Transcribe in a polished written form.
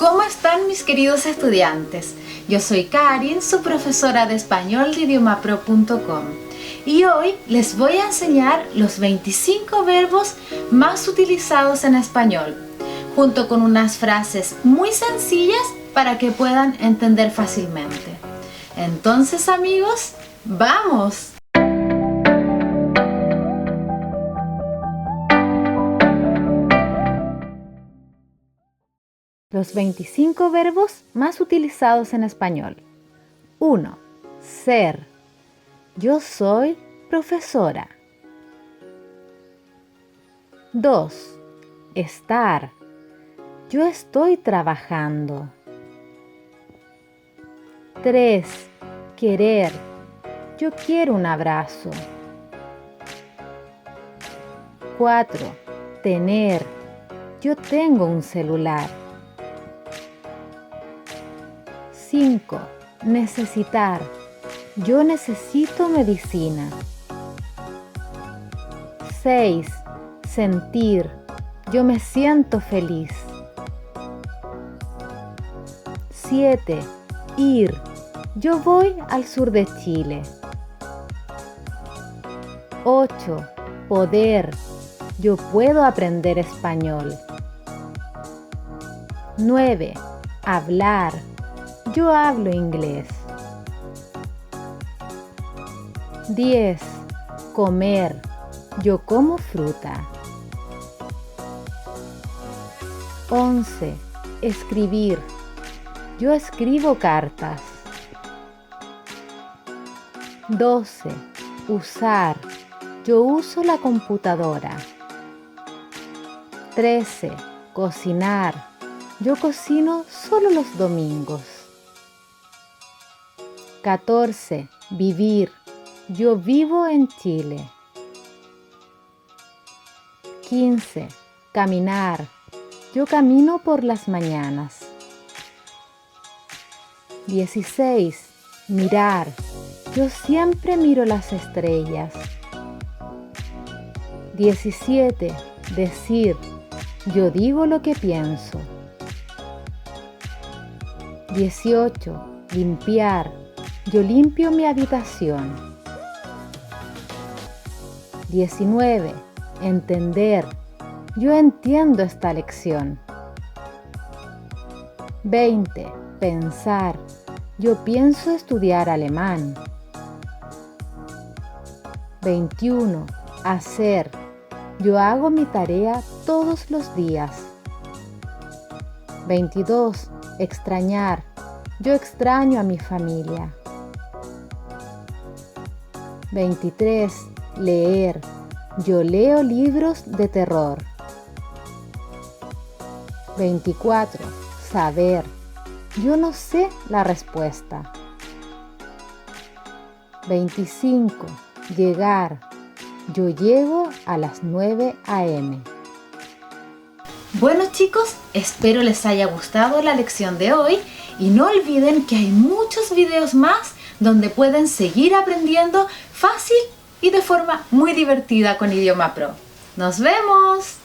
¿Cómo están mis queridos estudiantes? Yo soy Karin, su profesora de español de idiomapro.com y hoy les voy a enseñar los 25 verbos más utilizados en español, junto con unas frases muy sencillas para que puedan entender fácilmente. Entonces, amigos, ¡vamos! Los 25 verbos más utilizados en español. 1. Ser. Yo soy profesora. 2. Estar. Yo estoy trabajando. 3. Querer. Yo quiero un abrazo. 4. Tener. Yo tengo un celular. 5. Necesitar. Yo necesito medicina. 6. Sentir. Yo me siento feliz. 7. Ir. Yo voy al sur de Chile. 8. Poder. Yo puedo aprender español. 9. Hablar. Yo hablo inglés. 10. Comer. Yo como fruta. 11. Escribir. Yo escribo cartas. 12. Usar. Yo uso la computadora. 13. Cocinar. Yo cocino solo los domingos. 14. Vivir. Yo vivo en Chile. 15. Caminar. Yo camino por las mañanas. 16. Mirar. Yo siempre miro las estrellas. 17. Decir. Yo digo lo que pienso. 18. Limpiar. Yo limpio mi habitación. 19. Entender. Yo entiendo esta lección. 20. Pensar. Yo pienso estudiar alemán. 21. Hacer. Yo hago mi tarea todos los días. 22. Extrañar. Yo extraño a mi familia. 23. Leer. Yo leo libros de terror. 24. Saber. Yo no sé la respuesta. 25. Llegar. Yo llego a las 9 a.m. Bueno chicos, espero les haya gustado la lección de hoy y no olviden que hay muchos videos más donde pueden seguir aprendiendo fácil y de forma muy divertida con Idioma Pro. ¡Nos vemos!